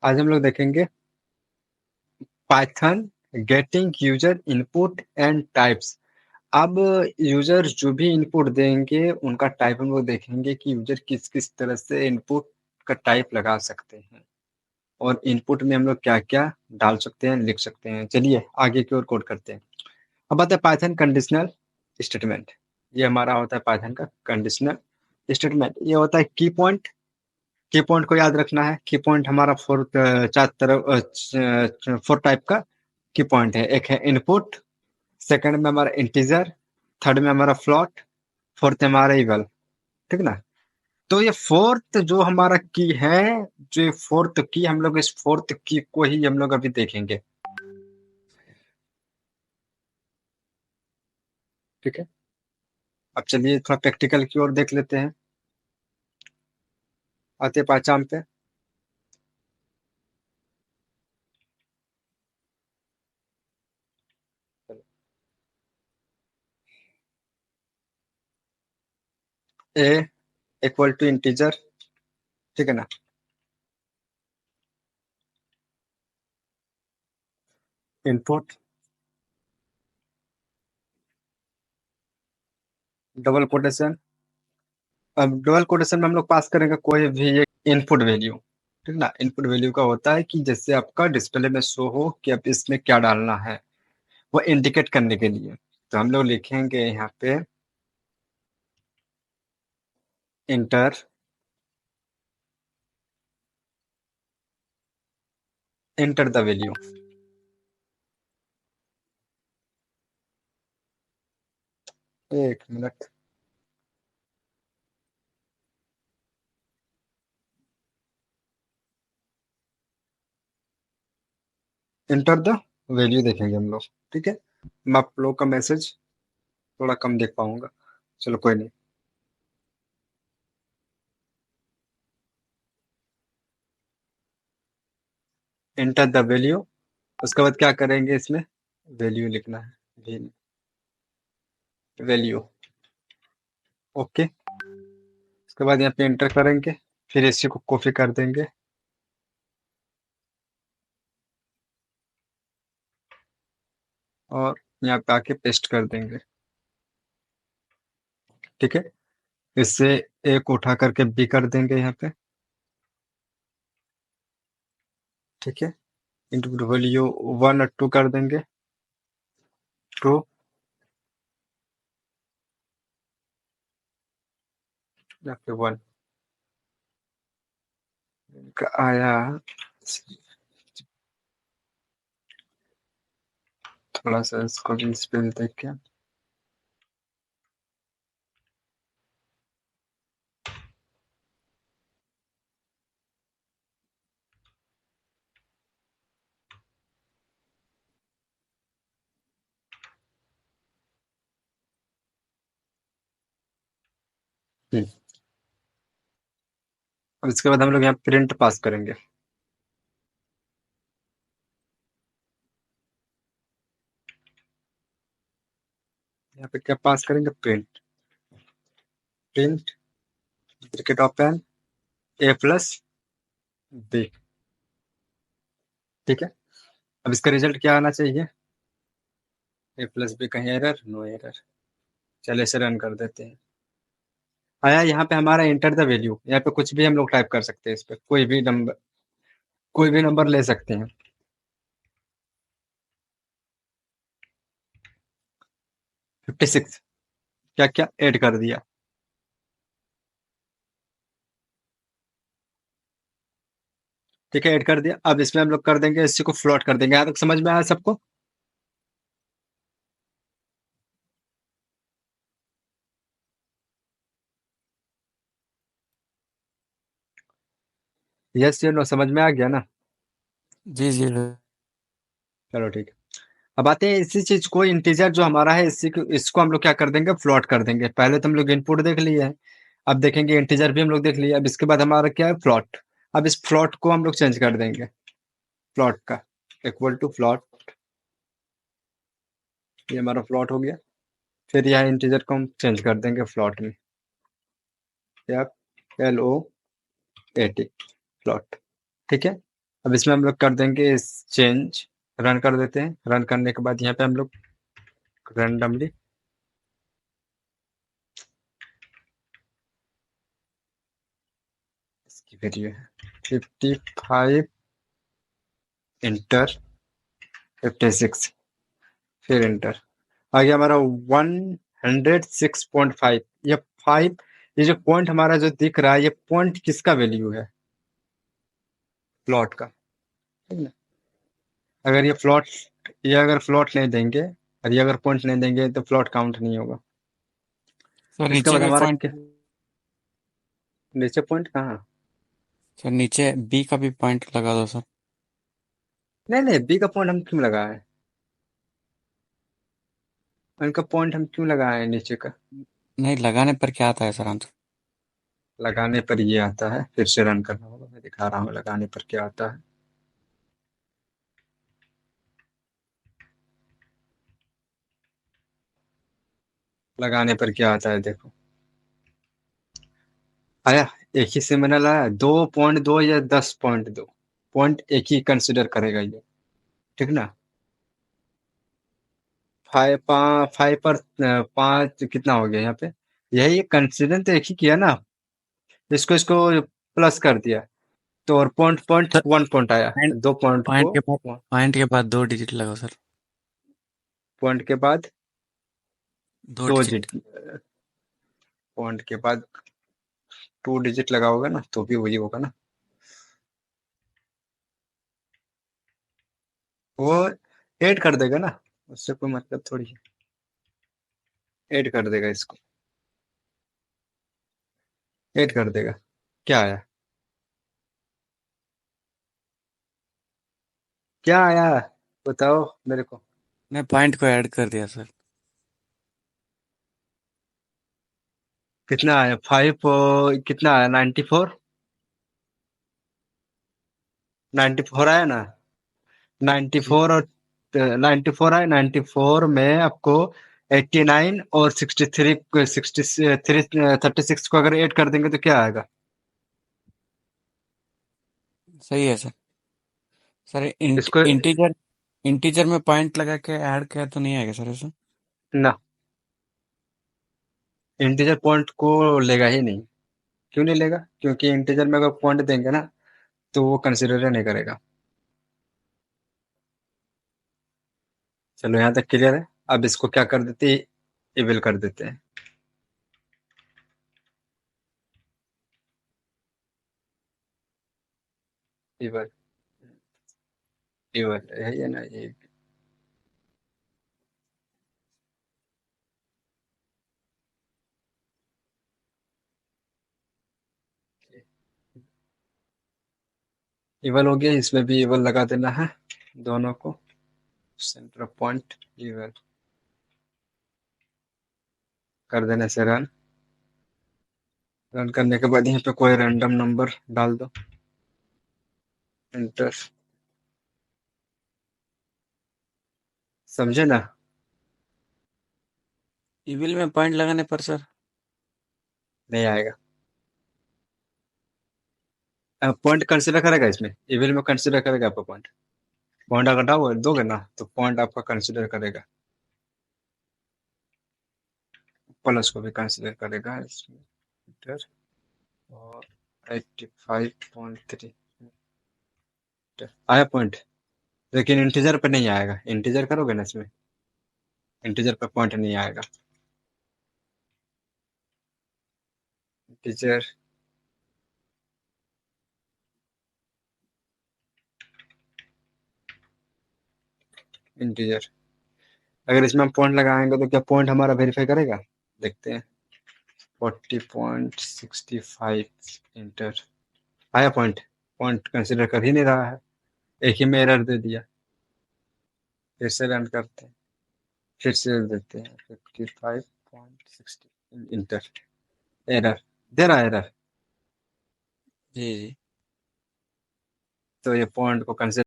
आज हम लोग देखेंगे Python getting user input and types. अब यूजर जो भी इनपुट देंगे उनका टाइप हम लोग देखेंगे कि यूजर किस किस तरह से इनपुट का टाइप लगा सकते हैं और इनपुट में हम लोग क्या क्या डाल सकते हैं, लिख सकते हैं। चलिए आगे की ओर कोड करते हैं। अब आता है पाइथन कंडीशनल स्टेटमेंट। ये हमारा होता है पाइथन का कंडीशनल स्टेटमेंट। ये होता है की पॉइंट। की पॉइंट को याद रखना है। की पॉइंट हमारा चार तरफ फोर टाइप का की पॉइंट है। एक है इनपुट, सेकंड में हमारा इंटीजर, थर्ड में हमारा फ्लोट, फोर्थ में हमारा इवल। ठीक ना। तो ये फोर्थ जो हमारा की है, जो फोर्थ की हम लोग इस फोर्थ की को ही हम लोग अभी देखेंगे। ठीक है। अब चलिए थोड़ा प्रैक्टिकल की ओर देख लेते हैं। आते पहचान पे ए इक्वल टू इंटीजर। ठीक है ना। Input double quotation. अब डबल कोटेशन में हम लोग पास करेंगे कोई भी एक इनपुट वैल्यू। ठीक ना। इनपुट वैल्यू का होता है कि जैसे आपका डिस्प्ले में शो हो कि अब इसमें क्या डालना है, वो इंडिकेट करने के लिए। तो हम लोग लिखेंगे यहाँ पे इंटर इंटर द वैल्यू। एक मिनट। इंटर द वैल्यू देखेंगे हम लोग। ठीक है। मैं आप लोग का मैसेज थोड़ा कम देख पाऊंगा। चलो कोई नहीं। Enter the value. उसके बाद क्या करेंगे, इसमें वैल्यू लिखना है। वैल्यू। ओके। उसके बाद यहाँ पे इंटर करेंगे, फिर इसी को कॉपी कर देंगे और यहाँ पे आके पेस्ट कर देंगे। ठीक है। इससे ए को उठा करके बी कर देंगे यहाँ पे। ठीक है। इंटू वैल्यू 1 और 2 कर देंगे। 2 यहाँ पे 1 आया। थोड़ा सा इसको भी स्पेल देख के। हम्म। अब इसके बाद हम लोग यहाँ प्रिंट पास करेंगे। यहाँ पे क्या पास करेंगे, प्रिंट। प्रिंट ब्रैकेट ओपन ए प्लस बी। ठीक है। अब इसका रिजल्ट क्या आना चाहिए, ए प्लस बी। कहीं एरर, नो एरर। चलिए इसे रन कर देते हैं। आया यहाँ पे हमारा इंटर द वैल्यू। यहाँ पे कुछ भी हम लोग टाइप कर सकते हैं। इस पे कोई भी नंबर ले सकते हैं। 56 क्या क्या ऐड कर दिया। ठीक है, ऐड कर दिया। अब इसमें हम लोग कर देंगे, इसी को फ्लॉट कर देंगे। यहाँ तक समझ में आया सबको। यस ये नो समझ में आ गया ना। जी जी चलो ठीक है। अब आते हैं इसी चीज को, इंटीजर जो हमारा है इसी को, इसको हम लोग क्या कर देंगे, फ्लॉट कर देंगे। पहले तो हम लोग इनपुट देख लिए है, अब देखेंगे इंटीजर भी हम लोग देख लिया। अब इसके बाद हमारा क्या है, फ्लॉट। अब इस फ्लॉट को हम लोग चेंज कर देंगे। फ्लॉट का इक्वल टू फ्लॉट। ये हमारा फ्लॉट हो गया। फिर यह इंटीजर को हम चेंज कर देंगे फ्लॉट में। F LOAT float. ठीक है। अब इसमें हम लोग कर देंगे चेंज, रन कर देते हैं। रन करने के बाद यहाँ पे हम लोग रैंडमली इसकी वैल्यू है 55 इंटर 56, फिर इंटर आ गया हमारा 106.5। ये 5, ये जो पॉइंट हमारा जो दिख रहा है, ये पॉइंट किसका वैल्यू है? प्लॉट का, ठीक ना। अगर ये अगर फ्लॉट नहीं देंगे और ये अगर पॉइंट नहीं देंगे तो फ्लॉट काउंट नहीं होगा। सर इसके नीचे बाद भी हमारा पॉइंट, नीचे पॉइंट कहाँ? सर नीचे बी का भी पॉइंट लगा दो सर। नहीं नहीं, बी का पॉइंट हम क्यों लगाए? उनका पॉइंट हम क्यों लगाए नीचे का? नहीं, लगाने पर क्या आता है सर आंसर? लगाने पर ये आता है, फिर से रन करना होगा। मैं दिखा रहा हूँ लगाने पर क्या आता है। लगाने पर क्या आता है देखो, आया। एक ही से मैंने लाया 2.2 या 10.2, पॉइंट एक ही कंसिडर करेगा ये, ठीक ना। 5 पर 5 कितना हो गया यहाँ पे? यही कंसिडर तो एक ही किया ना, इसको इसको प्लस कर दिया तो, और पॉइंट पॉइंट सर 1 पॉइंट आया, पॉइंट, 2 पॉइंट पॉइंट को के बाद, पॉइंट के बाद 2 डिजिट लगाओ सर। पॉइंट के बाद दो 2 डिजिट, डिजिट पॉइंट के बाद 2 डिजिट लगाओगे ना तो भी वही होगा ना। वो ऐड कर देगा ना, उससे कोई मतलब थोड़ी है। ऐड कर देगा इसको, ऐड कर देगा। क्या आया? क्या आया बताओ मेरे को। ने पॉइंट को ऐड कर दिया सर। कितना आया? 5, कितना आया? 94, 94 आया ना। जी 94 और 94 आया। 94 में आपको 89 और 63, 36 को अगर ऐड कर देंगे तो क्या आएगा? सही है सर। सर इसको इंटीजर, इंटीजर में पॉइंट लगा के ऐड किया तो नहीं आएगा सर ऐसा? ना, इंटीजर पॉइंट को लेगा ही नहीं। क्यों नहीं लेगा? क्योंकि इंटीजर में अगर पॉइंट देंगे ना तो वो कंसिडर नहीं करेगा। चलो यहाँ तक क्लियर है। अब इसको क्या कर देते हैं, इविल कर देते हैं। इवल, इवल है ये ना ये। इवल हो गया, इसमें भी इवल लगा देना है दोनों को। सेंटर पॉइंट इवल कर देने से रन। रन करने के बाद यहाँ पे कोई रैंडम नंबर डाल दो, एंटर। समझे ना? इविल में पॉइंट लगाने पर सर? नहीं आएगा। पॉइंट कंसिडर करेगा इसमें, इविल में कंसिडर करेगा आपका पॉइंट। पॉइंट अगर दोगे ना तो पॉइंट आपका कंसिडर करेगा, प्लस को भी कंसिडर करेगा इसमें। एंटर, और 85.3 आया पॉइंट। लेकिन इंटीजर पे नहीं आएगा। इंटीजर करोगे ना इसमें, इंटीजर पे पॉइंट नहीं आएगा। इंटीजर, इंटीजर अगर इसमें हम पॉइंट लगाएंगे तो क्या पॉइंट हमारा वेरीफाई करेगा? देखते हैं। 40.65 इंटर, आया पॉइंट। पॉइंट कंसिडर कर ही नहीं रहा है, एक ही में एरर दे दिया। फिर से रन करते हैं, फिर से देते हैं 55.60 इंटर, एरर दे रहा है एरर। जी जी। तो ये पॉइंट को कंसिडर